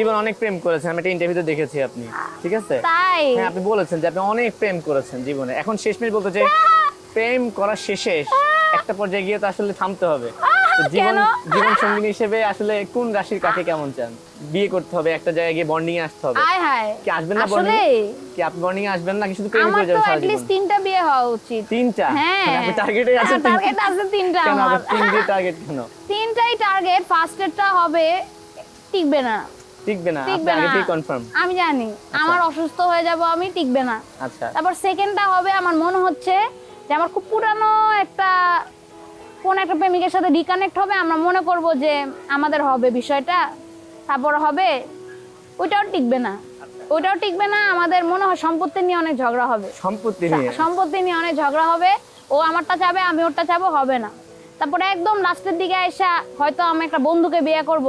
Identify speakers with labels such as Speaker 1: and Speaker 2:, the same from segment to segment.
Speaker 1: জীবনে অনেক প্রেম করেছেন, আমি একটা ইন্টারভিউতে দেখেছি আপনি, ঠিক আছে?
Speaker 2: তাই
Speaker 1: হ্যাঁ, আপনি বলেছেন যে আপনি অনেক প্রেম করেছেন জীবনে। এখন শেষমেশ বলতে যে প্রেম করা শেষে একটা পর্যায়ে গিয়ে তো আসলে থামতে হবে। তো
Speaker 2: কেন?
Speaker 1: জীবন সঙ্গিনী হিসেবে আসলে কোন রাশির কাকে কেমন চান? বিয়ে করতে হবে, একটা জায়গায় গিয়ে বন্ডিং এ আসতে হবে।
Speaker 2: আয় হায়
Speaker 1: কি আসবেন না
Speaker 2: আসলে
Speaker 1: বন্ডিং? কি আপনি বন্ডিং এ আসবেন নাকি শুধু প্রেমই
Speaker 2: আমার
Speaker 1: করে
Speaker 2: তো
Speaker 1: যাবেন সারা
Speaker 2: at
Speaker 1: জীবন?
Speaker 2: least 3টা বিয়ে হওয়া উচিত।
Speaker 1: তিনটা?
Speaker 2: হ্যাঁ
Speaker 1: মানে আপনি টার্গেটে আছেন?
Speaker 2: টার্গেট আছে 3টা
Speaker 1: কেন
Speaker 2: আমার।
Speaker 1: আপনার তিনটে টার্গেট কেন?
Speaker 2: 3টাই টার্গেট, ফার্স্টেরটা হবে টিকবে না।
Speaker 1: টিকবে না? আপনি
Speaker 2: টিকবে
Speaker 1: আগে
Speaker 2: না
Speaker 1: থেকে কনফার্ম?
Speaker 2: আমি জানি, আমার অসুস্থ হয়ে যাব আমি, টিকবে না।
Speaker 1: আচ্ছা।
Speaker 2: তারপর সেকেন্ডটা হবে, আমার মনে হচ্ছে যে আমার খুব পুরানো একটা কোন একটা প্রেমিকের সাথে রিকানেক্ট হবে, আমরা মনে করব যে আমাদের হবে বিষয়টা, তারপর হবে, ওইটাও টিকবে না। ওইটাও টিকবে না, আমাদের মনে হয় সম্পত্তি নিয়ে অনেক ঝগড়া হবে।
Speaker 1: সম্পত্তি নিয়ে?
Speaker 2: সম্পত্তি নিয়ে অনেক ঝগড়া হবে, ও আমারটা চাবে আমি ওরটা চাবো, হবে না। তারপরে একদম লাস্টের দিকে এসে হয়তো আমি একটা বন্ধুকে বিয়ে করব,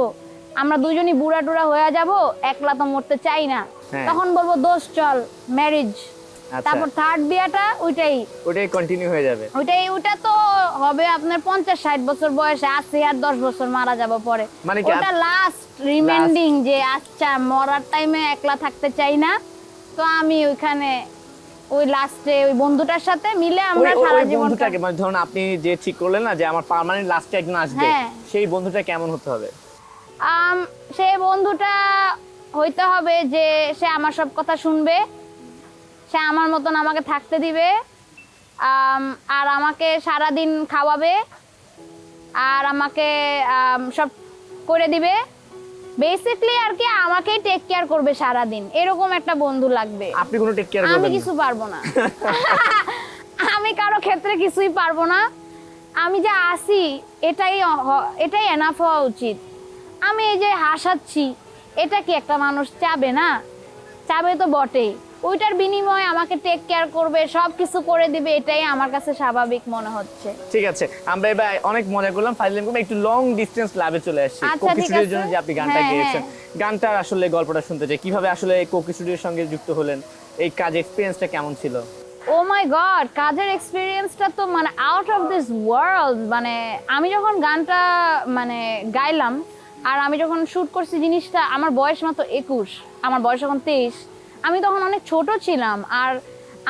Speaker 2: আমরা দুজনই বুড়া টুড়া হয়ে যাব, একলা তো মরতে চাই না,
Speaker 1: হ্যাঁ।
Speaker 2: তখন বলবো দোস্ত চল ম্যারেজ।
Speaker 1: আচ্ছা।
Speaker 2: তারপর থার্ড বিয়েটা ওইটাই
Speaker 1: কন্টিনিউ হয়ে যাবে?
Speaker 2: ওইটা তো হবে আপনার 50-60 বছর বয়সে, 80 আর 10 বছর মারা যাব পরে,
Speaker 1: মানে কি
Speaker 2: ওটা লাস্ট রিমেন্ডিং যে আচ্ছা মরার টাইমে একলা থাকতে চাই না, তো আমি ওইখানে ওই লাস্টে ওই বন্ধুটার সাথে মিলে আমরা সারা
Speaker 1: ওই
Speaker 2: জীবন
Speaker 1: বন্ধুটাকে মানে ধরুন আপনি যে ঠিক করলেন না যে আমার পার্মানেন্ট লাস্টে একজন আসবে,
Speaker 2: হ্যাঁ।
Speaker 1: সেই বন্ধুটা কেমন হতে হবে?
Speaker 2: সেই বন্ধুটা হইতে হবে যে সে আমার সব কথা শুনবে, সে আমার মতন আমাকে থাকতে দিবে, আর আমাকে সারা দিন খাওয়াবে, আর আমাকে সব করে দিবে, বেসিক্যালি আর কি আমাকেই টেক কেয়ার করবে সারা দিন, এরকম একটা বন্ধু লাগবে।
Speaker 1: আপনি কোনো টেক কেয়ার
Speaker 2: আমি
Speaker 1: করবেন না?
Speaker 2: কিছু পারবো না। আমি কারো ক্ষেত্রে কিছুই পারবো না, আমি যা আসি এটাই এনাফ হওয়া উচিত। আমি এই যে হাসাচ্ছি, এটা কি একটা মানুষ চাবে না? চাবে তো বটেই, ওইটার বিনিময়ে আমাকে টেক কেয়ার করবে, সব কিছু করে দিবে, এটাই আমার কাছে স্বাভাবিক মনে হচ্ছে।
Speaker 1: ঠিক আছে, আমরা এবার অনেক মজা করলাম, ফাইনালি করলাম, একটু লং ডিসটেন্স লাভে চলে আসছি।
Speaker 2: আচ্ছা,
Speaker 1: কোকি
Speaker 2: ঠিক
Speaker 1: স্টুডিওর
Speaker 2: আছে।
Speaker 1: জন্য যে আপনি গানটা
Speaker 2: হ্যাঁ,
Speaker 1: গেয়েছেন,
Speaker 2: হ্যাঁ।
Speaker 1: গানটার আসলে গল্পটা শুনতে চাই, কিভাবে আসলে কোকি স্টুডিওর সঙ্গে যুক্ত হলেন, এই কাজ এক্সপেরিয়েন্সটা কেমন ছিল?
Speaker 2: ও মাই গড, কাজের এক্সপিরিয়েন্সটা তো মানে আউট অফ দিস ওয়ার্ল্ড। মানে আমি যখন গানটা মানে গাইলাম আর আমি যখন শুট করছি, জিনিসটা আমার বয়স মাত্র 21, আমার বয়স এখন 23, আমি তখন অনেক ছোট ছিলাম। আর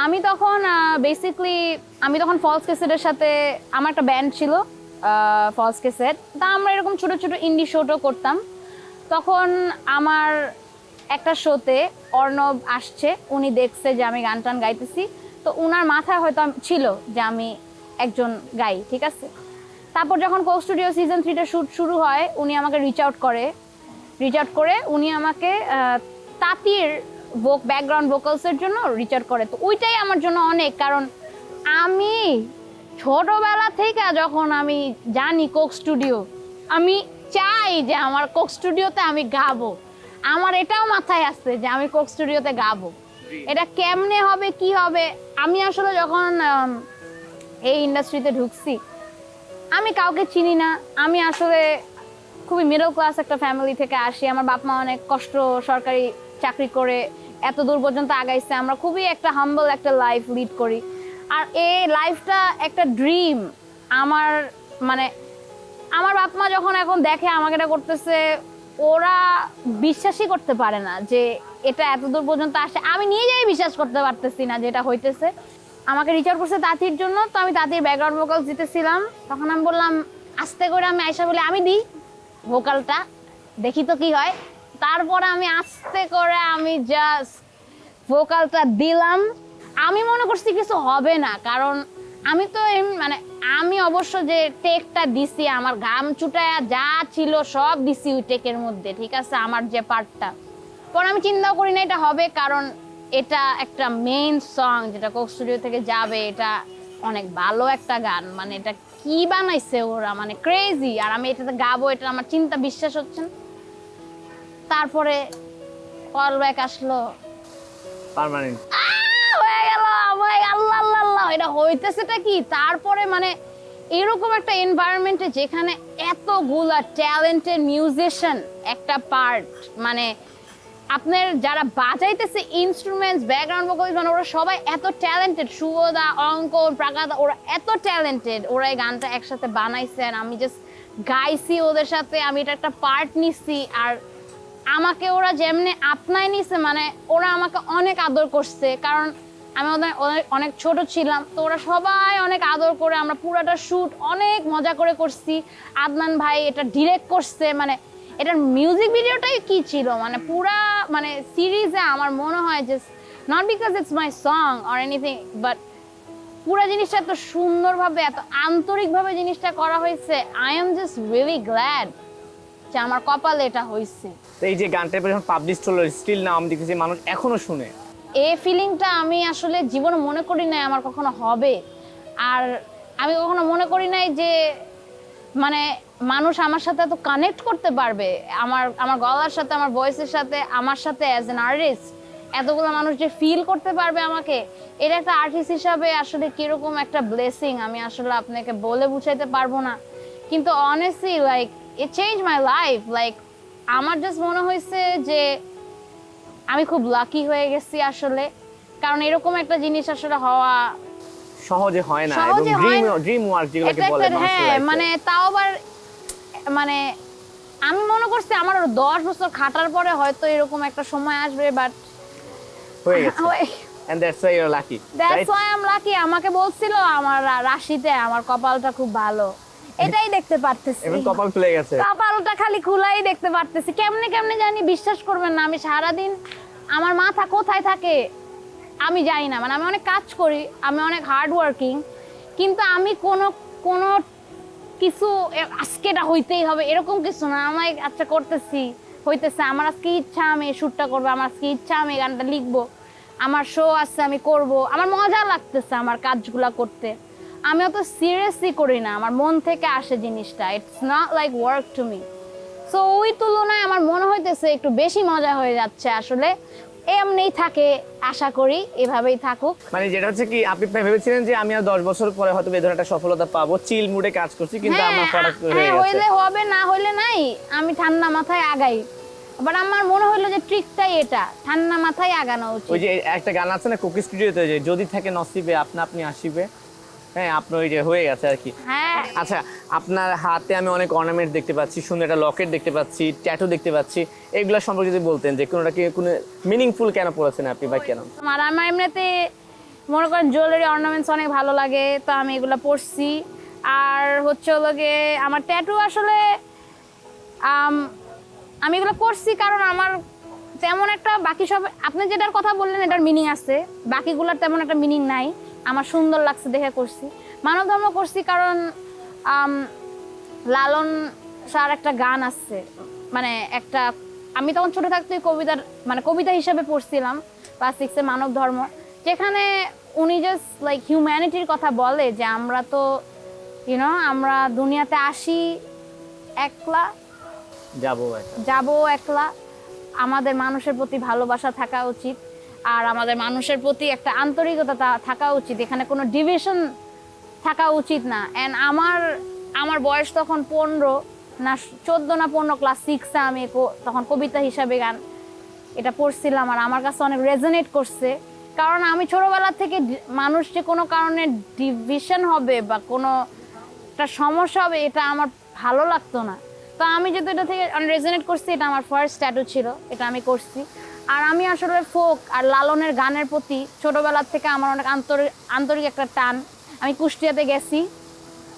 Speaker 2: আমি তখন বেসিক্যালি আমি তখন ফলস ক্যাসেটের সাথে আমার একটা ব্যান্ড ছিল, ফলস ক্যাসেট, তা আমরা এরকম ছোট ছোট ইন্ডি শোটও করতাম। তখন আমার একটা শোতে অর্ণব আসছে, উনি দেখছে যে আমি গান টান গাইতেছি, তো উনার মাথায় হয়তো ছিল যে আমি একজন গাই, ঠিক আছে। তারপর যখন কোক স্টুডিও সিজন 3-টা শুট শুরু হয়, উনি আমাকে রিচ আউট করে উনি আমাকে তাঁতির ব্যাকগ্রাউন্ড ভোকালসের জন্য রিচ আউট করে। তো ওইটাই আমার জন্য অনেক, কারণ আমি ছোটবেলা থেকে যখন আমি জানি কোক স্টুডিও, আমি চাই যে আমার কোক স্টুডিওতে আমি গাবো, আমার এটাও মাথায় আসছে যে আমি কোক স্টুডিওতে গাবো। এটা কেমনে হবে কি হবে, আমি আসলে যখন এই ইন্ডাস্ট্রিতে ঢুকছি আমি কাউকে চিনি না, আমি আসলে খুবই মিডল ক্লাস একটা ফ্যামিলি থেকে আসি, আমার বাপ মা অনেক কষ্ট সরকারি চাকরি করে এত দূর পর্যন্ত আগাইছে, আমরা খুবই একটা হাম্বল একটা লাইফ লিড করি। আর এই লাইফটা একটা ড্রিম আমার, মানে আমার বাপ মা যখন এখন দেখে আমাকে এটা করতেছে, ওরা বিশ্বাসই করতে পারে না যে এটা এত দূর পর্যন্ত আসে। আমি নিজেই বিশ্বাস করতে পারতেছি না যে এটা হইতেছে। আমাকে রিচ আউট করছে তাঁতির জন্য, তো আমি তাঁতির ব্যাকগ্রাউন্ড ভোকাল দিতেছিলাম। তখন আমি বললাম আস্তে করে, আমি আয়সা বলে আমি দিই ভোকালটা, দেখি তো কি হয়। তারপরে আমি আস্তে করে আমি জাস্ট ভোকালটা দিলাম। আমি মনে করছি কিছু হবে না, কারণ আমি তো মানে আমি অবশ্য যে টেকটা দিছি, আমার ঘাম চুটায়া যা ছিল সব দিছি ওই টেকের মধ্যে, ঠিক আছে, আমার যে পার্টটা। পরে আমি চিন্তাও করি না এটা হবে, কারণ এটা একটা মেইন সং যেটা কোক স্টুডিও থেকে যাবে, এটা অনেক ভালো একটা গান, মানে এটা কি বানাইছে ওরা, মানে ক্রেজি। আর আমি এটাতে গাবো, এটা আমার চিন্তা বিশ্বাস হচ্ছে না। তারপরে কল ব্যাক আসলো,
Speaker 1: পার্মানেন্ট
Speaker 2: হয়ে গেল, আল্লাহ আল্লাহ আল্লাহ, এটা হইতেছেটা কি। তারপরে মানে এরকম একটা এনভায়রনমেন্টে যেখানে এতগুলা ট্যালেন্টেড মিউজিশিয়ান একটা পার্ট, মানে আপনার যারা বাজাইতেছে ইনস্ট্রুমেন্টস, ব্যাকগ্রাউন্ড ভোকালিস্ট, মানে ওরা সবাই এত ট্যালেন্টেড, শুভদা, অঙ্কন, প্রাকাদা, ওরা এত ট্যালেন্টেড, ওরা এই গানটা একসাথে বানাইছেন, আমি জাস্ট গাইছি ওদের সাথে, আমি এটা একটা পার্ট নিচ্ছি। আর আমাকে ওরা যেমনি আপনায় নিছে, মানে ওরা আমাকে অনেক আদর করছে, কারণ আমি ওদের অনেক ছোট ছিলাম, তো ওরা সবাই অনেক আদর করে, আমরা পুরাটা শ্যুট অনেক মজা করে করছি। আদনান ভাই এটা ডিরেক্ট করছে, মানে এটার মিউজিক ভিডিওটাই কি ছিল, মানে পুরা মানে সিরিজে আমার মনে হয় যে not because it's my song or anything, but পুরা জিনিসটা এত সুন্দরভাবে এত আন্তরিকভাবে জিনিসটা করা হয়েছে। I am just really glad যে আমার কপালে এটা হয়েছে।
Speaker 1: তো এই যে গানটা যখন পাবলিশ হলো, স্টিল নাও আমি দেখতেছি মানুষ এখনো শুনে।
Speaker 2: এই ফিলিংটা আমি আসলে জীবনে মনে করি নাই আমার কখনো হবে, আর আমি কখনো মনে করি নাই যে মানে মানুষ আমার সাথে এত কানেক্ট করতে পারবে, আমার আমার গলার সাথে, আমার ভয়েসের সাথে, আমার সাথে অ্যাজ অ্যান আর্টিস্ট এতগুলো মানুষ যে ফিল করতে পারবে আমাকে। এটা একটা আর্টিস্ট হিসাবে আসলে কিরকম একটা ব্লেসিং আমি আসলে আপনাকে বলে বুঝাইতে পারবো না, কিন্তু honestly like it change my life. Like আমার জাস্ট মনে হয়েছে যে আমি খুব লাকি হয়ে গেছি আসলে, কারণ এরকম একটা জিনিস আসলে হওয়া
Speaker 1: সহজে হয় না, এবং
Speaker 2: সহজে হয় না।
Speaker 1: ড্রিম ওয়ার্ক যেগুলোকে
Speaker 2: এটা
Speaker 1: বলে
Speaker 2: একটা,
Speaker 1: মানুষের
Speaker 2: হ্যাঁ,
Speaker 1: life-এ।
Speaker 2: মানে তাও আবার মানে আমি মনে করছি আমার আরো 10 বছর খাটার পরে হয়তো এরকম একটা সময় আসবে, বাট
Speaker 1: হয়ে গেছে, and that's why you're lucky,
Speaker 2: that's
Speaker 1: right?
Speaker 2: Why I am lucky. আমাকে বলছিল আমার রাশিতে আমার কপালটা খুব ভালো, এটাই দেখতে পারতেছি।
Speaker 1: এবং কপাল খুলে গেছে।
Speaker 2: কপালটা খালি খোলাই দেখতে পারতেছি, কেমনে কেমনে জানি, বিশ্বাস করবেন না, আমি সারাদিন আমার মাথা কোথায় থাকে আমি জানি না। মানে আমি অনেক কাজ করি, আমি অনেক হার্ড ওয়ার্কিং, কিন্তু আমি কোনো কোনো কিছু আজকে এটা হইতেই হবে এরকম কিছু না। আমি আচ্ছা করতেছি, হইতেছে, আমার আজকে ইচ্ছা আমি শ্যুটটা করবো, আমার আজকে ইচ্ছা আমি গানটা লিখবো, আমার শো আছে আমি করব, আমার মজা লাগতেছে আমার কাজগুলা করতে, আমি অত সিরিয়াসলি করি না, আমার মন থেকে আসে জিনিসটা, it's not like work to me. So ওই তুলনায় আমার মনে হইতেছে একটু বেশি মজা হয়ে যাচ্ছে আসলে। এমনিই থাকে, আশা করি এভাবেই থাকুক।
Speaker 1: মানে যেটা হচ্ছে কি, আপনি ভেবেছিলেন যে আমি আর 10 বছর পরে হয়তো এই ধরনের একটা সফলতা পাবো, চিল মুডে কাজ করছি, কিন্তু আমার প্রোডাক্ট হয়ে
Speaker 2: হ্যাঁ,
Speaker 1: গেছে।
Speaker 2: হইলে হবে, না হইলে নাই, আমি ঠান্ডা মাথায় আগাই। বাট আমার মনে হইলো যে ট্রিকটাই এটা, ঠান্ডা মাথায় আগানো উচিত।
Speaker 1: ওই যে একটা গান আছে না কোকি স্টুডিওতে, যে যদি থাকে নসিবে আপনা আপনি আসিবে, হ্যাঁ আপনার ওই যে হয়ে গেছে আর কি।
Speaker 2: হ্যাঁ,
Speaker 1: আচ্ছা, আপনার হাতে আমি অনেক অর্নামেন্ট দেখতে পাচ্ছি, সুন্দর একটা লকেট দেখতে পাচ্ছি, ট্যাটু দেখতে পাচ্ছি, এগুলো সম্পর্কে যদি বলতেন যে কোনোটা কি কোনো মিনিংফুল কেন পড়েছেন আপনি বা কেন?
Speaker 2: আমার এমনিতে মনে করেন জুয়েলারি অর্নামেন্টস অনেক ভালো লাগে, তো আমি এগুলো পরছি। আর হচ্ছে হলো গিয়ে আমার ট্যাটু আসলে আমি এগুলো করছি কারণ আমার তেমন একটা, বাকি সব আপনি যেটার কথা বললেন এটার মিনিং আছে, বাকিগুলোর তেমন একটা মিনিং নাই, আমার সুন্দর লাগছে দেখে করছি। মানব ধর্ম করছি কারণ লালন স্যার একটা গান আছে, মানে একটা, আমি তখন ছোট থাকতে কবিতার মানে কবিতা হিসাবে পড়ছিলাম ক্লাস 6-এ মানব ধর্ম, যেখানে উনি জাস্ট লাইক হিউম্যানিটির কথা বলে যে আমরা তো আমরা দুনিয়াতে আসি একলা, যাবো একলা, আমাদের মানুষের প্রতি ভালোবাসা থাকা উচিত, আর আমাদের মানুষের প্রতি একটা আন্তরিকতা থাকা উচিত, এখানে কোনো ডিভিশন থাকা উচিত না। অ্যান্ড আমার বয়স তখন 15 না 14 না 15, ক্লাস 6-এ আমি তখন কবিতা হিসাবে গান এটা পড়ছিলাম, আর আমার কাছে অনেক রেজোনেট করছে, কারণ আমি ছোটবেলা থেকে মানুষ যে কোনো কারণে ডিভিশন হবে বা কোনো একটা সমস্যা হবে এটা আমার ভালো লাগতো না। তো আমি যেহেতু এটা থেকে রেজোনেট করছি, এটা আমার ফার্স্ট ট্যাটু ছিল, এটা আমি করছি। আর আমি আসলে ফোক আর লালনের গানের প্রতি ছোটবেলার থেকে আমার অনেক আন্তরিক একটা টান। আমি কুষ্টিয়াতে গেছি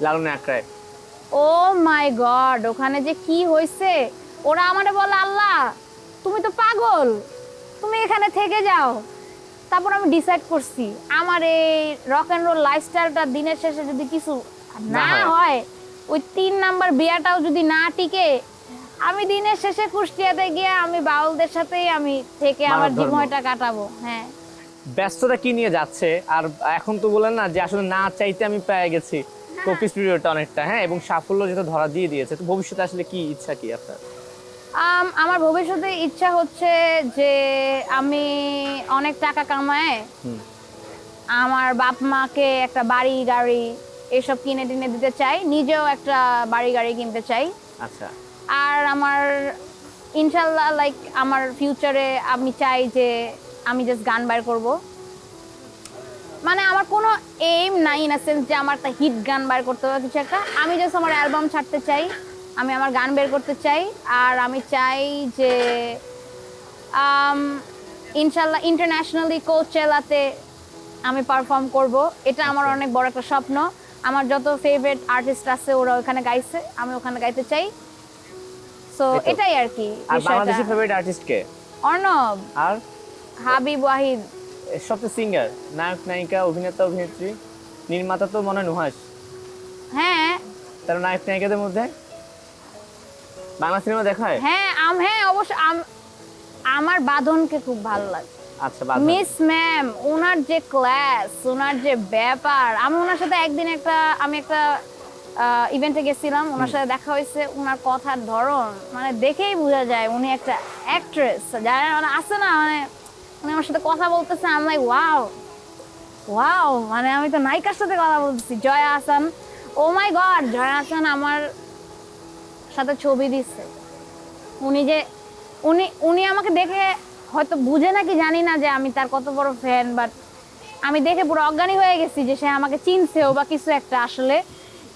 Speaker 1: লালনের আখড়ায়,
Speaker 2: ও মাই গড, ওখানে যে কি হয়েছে, ওরা আমারে বলে আল্লাহ তুমি তো পাগল, তুমি এখানে থেকে যাও। তারপর আমি ডিসাইড করছি আমার এই রক অ্যান্ড রোল লাইফস্টাইলটা দিনের শেষে যদি কিছু না হয়, ওই 3 নাম্বার বিয়াটাও যদি না টিকে, আমি দিনের শেষে কুষ্টিয়াতে গিয়ে আমি বাউলদের সাথেই আমি থেকে আমার জীবনটা কাটাবো। হ্যাঁ,
Speaker 1: ব্যস্ততা কি নিয়ে যাচ্ছে? আর এখন তো বলেন না যে আসলে না চাইতে আমি পেয়ে গেছি কোকি স্টুডিওটা অনেকটা, হ্যাঁ, এবং সাফল্য যেটা ধরা দিয়ে দিয়েছে, তো ভবিষ্যতে আসলে কি ইচ্ছা কি আপনার?
Speaker 2: আমার ভবিষ্যতে ইচ্ছা হচ্ছে যে আমি অনেক টাকা কামায় আমার বাপ মাকে একটা বাড়ি গাড়ি এসব কিনে টিনে দিতে চাই, নিজেও একটা বাড়ি গাড়ি কিনতে চাই।
Speaker 1: আচ্ছা,
Speaker 2: আর আমার ইনশাল্লাহ লাইক আমার ফিউচারে আমি চাই যে আমি জাস্ট গান বাইর করব, মানে আমার কোনো এইম নাই ইন আ সেন্স যে আমার একটা হিট গান বাইর করতে হবে কিছু একটা, আমি জাস্ট আমার অ্যালবাম ছাড়তে চাই, আমি আমার গান বের করতে চাই, আর আমি চাই যে ইনশাল্লাহ ইন্টারন্যাশনালি কোচেলাতে আমি পারফর্ম করব। এটা আমার অনেক বড় একটা স্বপ্ন। আমার যত ফেভারিট আর্টিস্ট আছে ওরা ওখানে গাইছে, আমি ওখানে গাইতে চাই। সো
Speaker 1: এই তো।
Speaker 2: এটাই আর কি
Speaker 1: আর
Speaker 2: বিষয়টা।
Speaker 1: বাংলাদেশের ফেভারিট আর্টিস্ট কে?
Speaker 2: অর্ণব,
Speaker 1: আর
Speaker 2: হাবিব ওয়াহিদ।
Speaker 1: সবচেয়ে সিঙ্গার, নায়ক নায়িকা, অভিনেতা অভিনেত্রী, নির্মাতা তো মনে হয় নুহাস।
Speaker 2: হ্যাঁ
Speaker 1: তার নায়ক নায়িকাদের মধ্যে বাংলা সিনেমা দেখা হয়?
Speaker 2: হ্যাঁ হ্যাঁ অবশ্য আমার বাঁধনকে খুব ভালো লাগে।
Speaker 1: আচ্ছা, বাদ দাও।
Speaker 2: মিস ম্যাম, ওনার যে ক্লাস, ওনার যে ব্যাপার, আমি ওনার সাথে একদিন আমি একটা ইভেন্টে গেছিলাম, ওনার সাথে দেখা হয়েছে। ওনার কথার ধরন মানে দেখেই বোঝা যায় উনি একটা অ্যাক্ট্রেস। যারা মানে আছে না, মানে উনি আমার সাথে কথা বলতেছে, আমি লাইক ওয়াও ওয়াও, মানে আমি তো নায়িকার সাথে কথা বলতেছি। জয়া আহসান, ও মাই গড, জয়া আহসান আমার সাথে ছবি দিচ্ছে। উনি আমাকে দেখে হয়তো বুঝে নাকি জানি না যে আমি তার কত বড় ফ্যান, বাট আমি দেখে পুরো অজ্ঞানী হয়ে গেছি যে সে আমাকে চিনছেও বা কিছু একটা। আসলে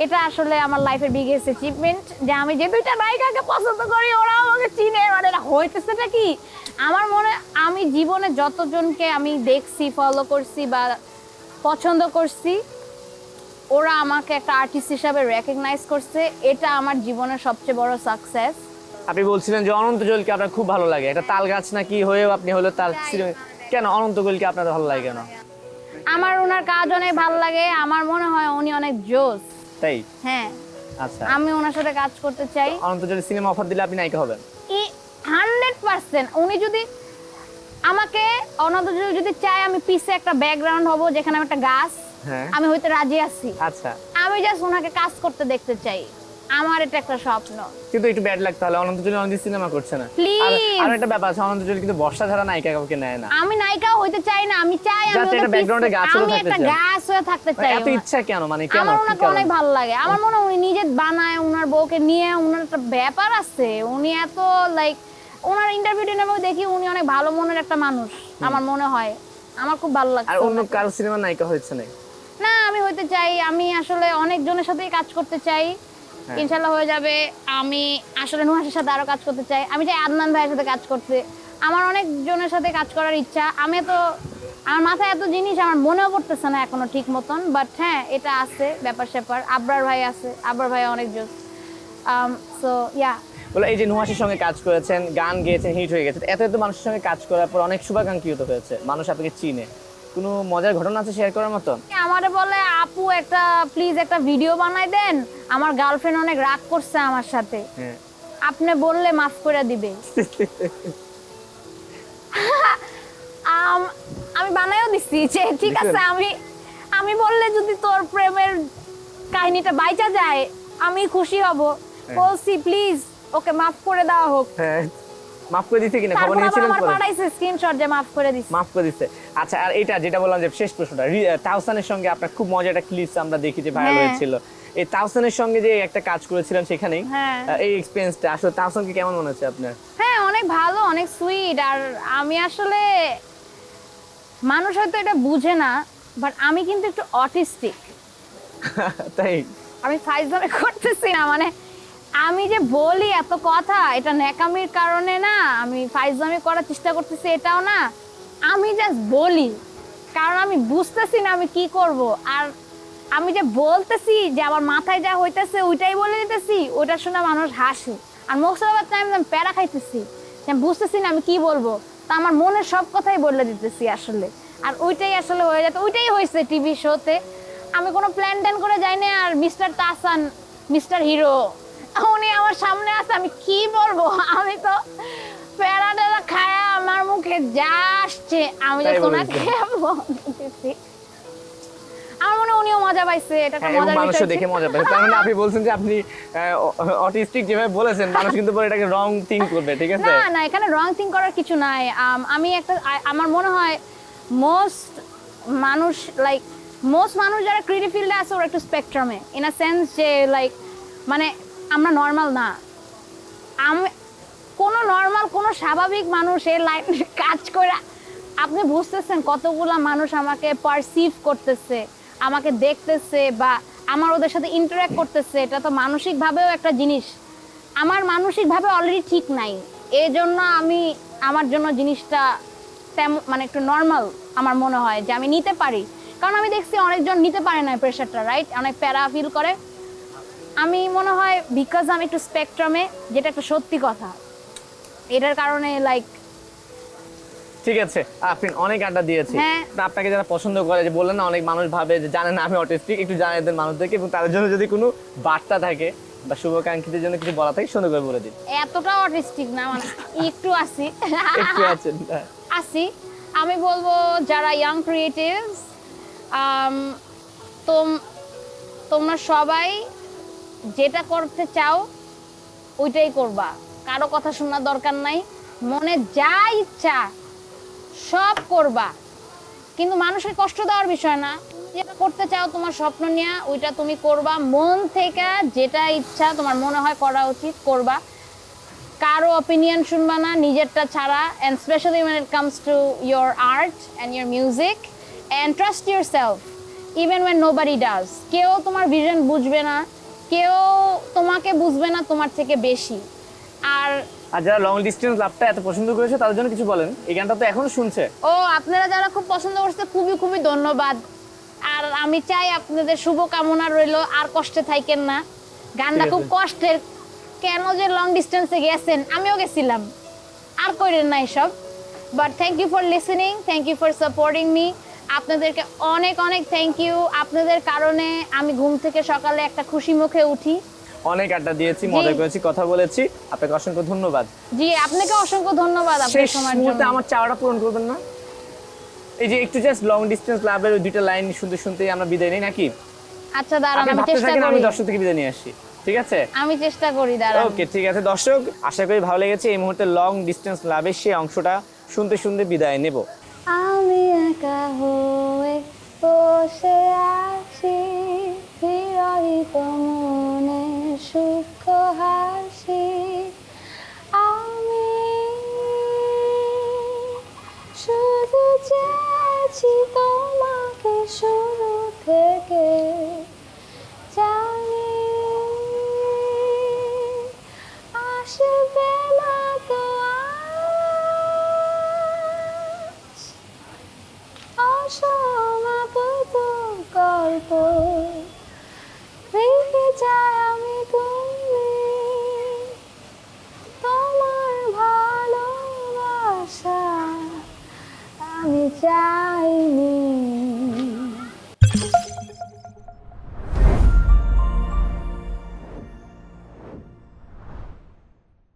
Speaker 2: এটা আসলে আমার লাইফের বিগেস্ট অ্যাচিভমেন্ট, যে আমি যে দুইটা নায়িকাকে পছন্দ করি ওরা আমাকে চিনে। মানে এটা হইতেছেটা কি, আমার মনে আমি জীবনে যতজনকে আমি দেখছি, ফলো করছি বা পছন্দ করছি, ওরা আমাকে একটা আর্টিস্ট হিসাবে রেকগনাইজ করছে। এটা আমার জীবনের সবচেয়ে বড় সাকসেস।
Speaker 1: আপনি বলছিলেন যে অনন্ত জলিলকে আপনার খুব ভালো লাগে, এটা তাল গাছ নাকি হয়েও আপনি হলো তার কেন অনন্ত জলিলকে আপনার ভালো লাগে কেন?
Speaker 2: আমার ওনার কাজ অনেক ভালো লাগে, আমার মনে হয় উনি অনেক জোস।
Speaker 1: তাই?
Speaker 2: হ্যাঁ,
Speaker 1: আচ্ছা,
Speaker 2: আমি ওনার সাথে কাজ করতে চাই।
Speaker 1: অনন্ত জলিল সিনেমা অফার দিলে আপনি নায়িকা হবেন?
Speaker 2: 100%। উনি যদি আমাকে, অনন্ত জলিল যদি চায় আমি পিছে একটা ব্যাকগ্রাউন্ড হব যেখানে আমি একটা গাছ,
Speaker 1: হ্যাঁ,
Speaker 2: আমি হইতে রাজি আছি।
Speaker 1: আচ্ছা।
Speaker 2: আমি জাস্ট ওনাকে কাজ করতে দেখতে চাই, আমার এটা একটা স্বপ্ন।
Speaker 1: কিন্তু একটু ব্যাড লাগতে হলে অনন্ত জলিল অনেকদিন সিনেমা করছে না।
Speaker 2: Please!
Speaker 1: আর একটা ব্যাপার আছে, অনন্ত জলিল কিন্তু বর্ষা ধারা নায়িকা কাউকে নেয় না।
Speaker 2: আমি নায়িকাও হইতে চাই না, আমি চাই আমি
Speaker 1: Just
Speaker 2: ওদের
Speaker 1: একটা background-এ
Speaker 2: পিছে-
Speaker 1: গাছ হয়ে
Speaker 2: আমি
Speaker 1: থাকতে
Speaker 2: একটা
Speaker 1: চাই।
Speaker 2: গাছ হয়ে থাকতে চাই।
Speaker 1: এত ইচ্ছা কেন, মানে কেন,
Speaker 2: আমার
Speaker 1: কি
Speaker 2: ওনাকে
Speaker 1: কারণ?
Speaker 2: অনেক ভালো লাগে। আমার মনে হয় উনি নিজে বানায়, ওনার বউকে নিয়ে ওনার একটা ব্যাপার আছে। উনি এত লাইক, ওনার ইন্টারভিউ টিনারভিউ দেখি উনি অনেক ভালো মনের একটা মানুষ আমার মনে হয়। আমার খুব ভালো
Speaker 1: আর
Speaker 2: লাগছে
Speaker 1: অন্য
Speaker 2: ওনাকে।
Speaker 1: কারো সিনেমা নায়িকা হয়েছে না?
Speaker 2: না, আমি হইতে চাই। আমি আসলে অনেক জনের সাথেই কাজ করতে চাই,
Speaker 1: হ্যাঁ।
Speaker 2: ইনশাল্লাহ হয়ে যাবে। আমি আসলে নুহাসের সাথে আরো কাজ করতে চাই, আমি চাই আদনান ভাইয়ের সাথে কাজ করতে। আমার অনেক জনের সাথে কাজ করার ইচ্ছা। আমার মাথায় এত জিনিস আমার মনেও পড়তেছে না এখনো ঠিক মতন, বাট হ্যাঁ এটা আছে ব্যাপার স্যাপার। আবরার ভাই আছে, আবরার ভাই অনেক জোস। সো ইয়া,
Speaker 1: বলে এই যে নুহাসের সঙ্গে কাজ করেছেন, গান গেয়েছেন, হিট হয়ে গেছে, এত এত মানুষের সঙ্গে কাজ করার পর অনেক শুভাকাঙ্ক্ষিত হয়েছে, মানুষ আপনাকে চিনে। কোনো মজার ঘটনা আছে শেয়ার করার মতো?
Speaker 2: আমারে বলে আপু একটা প্লিজ একটা ভিডিও বানাই দেন, আমার গার্লফ্রেন্ড অনেক রাগ করছে আমার সাথে,
Speaker 1: হ্যাঁ।
Speaker 2: আপনি বললে মাফ করে দিবে। আমি বানাইও দিচ্ছি যে ঠিক আছে, আমি বললে যদি তোর প্রেমের কাহিনীটা বাইচা যায় আমি খুশি হব। বলছি প্লিজ ওকে মাফ করে দেওয়া হোক।
Speaker 1: হ্যাঁ, মাফ করে দিতে কিনা খবর
Speaker 2: তারপর আবার
Speaker 1: নিয়েছিলেন
Speaker 2: আমার
Speaker 1: পরে?
Speaker 2: পাঠাইছে স্ক্রিনশট যে মাফ করে দিছি।
Speaker 1: মাফ করে দিচ্ছে। আচ্ছা, আর এটা যেটা বললাম যে শেষ প্রশ্নটা, তাওসানের সঙ্গে আপনার খুব মজার একটা ক্লিপস আমরা দেখি যে ভাইরাল
Speaker 2: হ্যাঁ।
Speaker 1: হয়েছিল। এই তাওসানের সঙ্গে যে একটা কাজ করেছিলেন সেখানেই,
Speaker 2: হ্যাঁ।
Speaker 1: এই এক্সপেরিয়েন্সটা আসলে তাওসানকে কেমন মনে হচ্ছে আপনার?
Speaker 2: হ্যাঁ, অনেক ভালো, অনেক সুইট। আর আমি আসলে, মানুষ হয়তো এটা বুঝে না, বাট আমি কিন্তু একটু অটিস্টিক।
Speaker 1: তাই?
Speaker 2: আমি ফাইজলামি করতেছি না, মানে আমি যে বলি এত কথা, এটা ন্যাকামির কারণে না, আমি ফাইজলামি করার চেষ্টা করতেছি এটাও না, আমি জাস্ট বলি কারণ আমি বুঝতেছি না আমি কি করব। আর আমি যে বলতেছি যে আমার মাথায় যা হইতেছে ওইটাই বলে দিতেছি, ওটা শুনে মানুষ হাসে। আর মোস্ট অফ দ্য টাইম আমি প্যারা খাইতেছি, আমি বুঝতেছি না আমি কি বলবো, তা আমার মনের সব কথাই বলে দিতেছি আসলে। আর ওইটাই আসলে হয়ে যেত, ওইটাই হয়েছে টিভি শোতে। আমি কোনো প্ল্যান ট্যান করে যাই না। আর মিস্টার তাসান, মিস্টার হিরো, উনি আমার সামনে আছে, আমি কি বলবো, আমি তো প্যারা ট্যারা খায়া আমার মুখে যা আসছে আমি
Speaker 1: তাই
Speaker 2: যে
Speaker 1: বলেছেন।
Speaker 2: ওনাকে বলতেছি। আমার মনে হয় উনিও মজা পাইছে, এটা একটা
Speaker 1: হ্যাঁ, এবং
Speaker 2: মজার
Speaker 1: মানুষও
Speaker 2: বিষয়
Speaker 1: দেখে
Speaker 2: ছিল।
Speaker 1: মজা পায়। তার মানে আপনি বলছেন যে আপনি অটিস্টিক যেভাবে বলেছেন, মানুষ কিন্তু পরে এটাকে রং থিঙ্ক করবে, ঠিক আছে?
Speaker 2: না না, এখানে রং থিং করার কিছু নাই। আমি একটা আমার মনে হয় মোস্ট মানুষ যারা ক্রিয়েটিভ ফিল্ডে আছে ওরা একটু স্পেকট্রামে, ইন আ সেন্স যে লাইক, মানে আমরা নর্মাল না। আমি কোনো স্বাভাবিক মানুষ এই লাইনে কাজ করে, আপনি বুঝতেছেন কতগুলা মানুষ আমাকে পারসিভ করতেছে, আমাকে দেখতেছে বা আমার ওদের সাথে ইন্টারঅ্যাক্ট করতেছে, এটা তো মানসিকভাবেও একটা জিনিস। আমার মানসিকভাবে অলরেডি ঠিক নাই, এই জন্য আমি আমার জন্য জিনিসটা তেমন মানে একটু নর্মাল আমার মনে হয় যে আমি নিতে পারি। কারণ আমি দেখছি অনেকজন নিতে পারে না প্রেশারটা, রাইট, অনেক প্যারা ফিল করে। আমি মনে হয় বিকজ আমি একটু স্পেকট্রামে, যেটা একটা সত্যি কথা, এটার কারণে লাইক।
Speaker 1: ঠিক আছে, আপনি অনেক আড্ডা দিয়েছি।
Speaker 2: হ্যাঁ।
Speaker 1: আপনাকে যারা পছন্দ করে, যে বললেন না অনেক মানুষ ভাবে যে জানে না আমি অটিস্টিক, একটু জানিয়ে দেন মানুষদেরকে, এবং তাদের জন্য যদি কোনো বার্তা থাকে বা শুভাকাঙ্ক্ষীদের জন্য কিছু বলা থাকে সুন্দর করে বলে দিন।
Speaker 2: এতটা অটিস্টিক না, মানে একটু আসি
Speaker 1: একটু আছেন।
Speaker 2: আসি। আমি বলবো যারা ইয়াং ক্রিয়েটিভস, তোমরা সবাই যেটা করতে চাও ওইটাই করবা, কারো কথা শোনার দরকার নাই, মনে যা ইচ্ছা সব করবা, কিন্তু মানুষের কষ্ট দেওয়ার বিষয় না। যেটা করতে চাও তোমার স্বপ্ন নিয়ে ওইটা তুমি করবা, মন থেকে যেটা ইচ্ছা তোমার মনে হয় করা উচিত করবা, কারো অপিনিয়ন শুনবা না নিজেরটা ছাড়া, and especially when it comes to your art and your music, and trust yourself even when nobody does. কেউ তোমার ভিশন বুঝবে না, কেউ তোমাকে বুঝবে না তোমার থেকে বেশি। আর
Speaker 1: আর যারা লং ডিস্টেন্স লাভটা এত পছন্দ করেছে তাদের জন্য কিছু বলেন, এই গানটা তো এখনো শুনছে।
Speaker 2: ও আপনারা যারা খুব পছন্দ করছে খুবই খুবই ধন্যবাদ। আর আমি চাই আপনাদের শুভকামনা রইলো, আর কষ্টে থাকেন না, গানটা
Speaker 1: ঠিক আছে।
Speaker 2: খুব কষ্টের, কেন যে লং ডিস্টেন্সে গেছেন, আমিও গেছিলাম, আর করেন না এসব। But thank you for listening, thank you for supporting me. আপনাদেরকে অনেক অনেক থ্যাংক ইউ, আপনাদের কারণে আমি ঘুম থেকে সকালে একটা খুশি মুখে উঠি।
Speaker 1: অনেক আড্ডা দিয়েছি, মজা করেছি, কথা বলেছি, আপনাকে অসংখ্য ধন্যবাদ।
Speaker 2: জি আপনাকে অসংখ্য ধন্যবাদ আপনার
Speaker 1: শেষ
Speaker 2: সময়ের
Speaker 1: মুহূর্তে
Speaker 2: জন্য।
Speaker 1: আমার চাওয়াটা পূরণ করবেন না? এই যে একটু জাস্ট লং ডিস্টেন্স লাভের ওই দুইটা লাইন শুনতে শুনতেই আমরা বিদায় নেই নাকি?
Speaker 2: আচ্ছা দাঁড়ান,
Speaker 1: আপনি
Speaker 2: আমি
Speaker 1: ভাবতে
Speaker 2: চেষ্টা
Speaker 1: থাকেন,
Speaker 2: করি,
Speaker 1: আমি দর্শক থেকে বিদায় নিয়ে আসি, ঠিক আছে?
Speaker 2: আমি চেষ্টা করি, দাঁড়ান।
Speaker 1: ওকে ঠিক আছে দর্শক, আশা করি ভালো লেগেছে। এই মুহূর্তে লং ডিস্টেন্স লাভের সেই অংশটা শুনতে শুনতে বিদায় নেব।
Speaker 2: আমি একা হয়ে বসে আছি, বিরহিত মনে সূক্ষ্ম হাসি, আমি শুধু চেয়েছি তোমাকে শুরু থেকে, জানি আসবে না তো আজ অসমাপ্ত গল্প, রেখে যাই আমি তুমি, তোমার ভালোবাসা আমি চাইনি।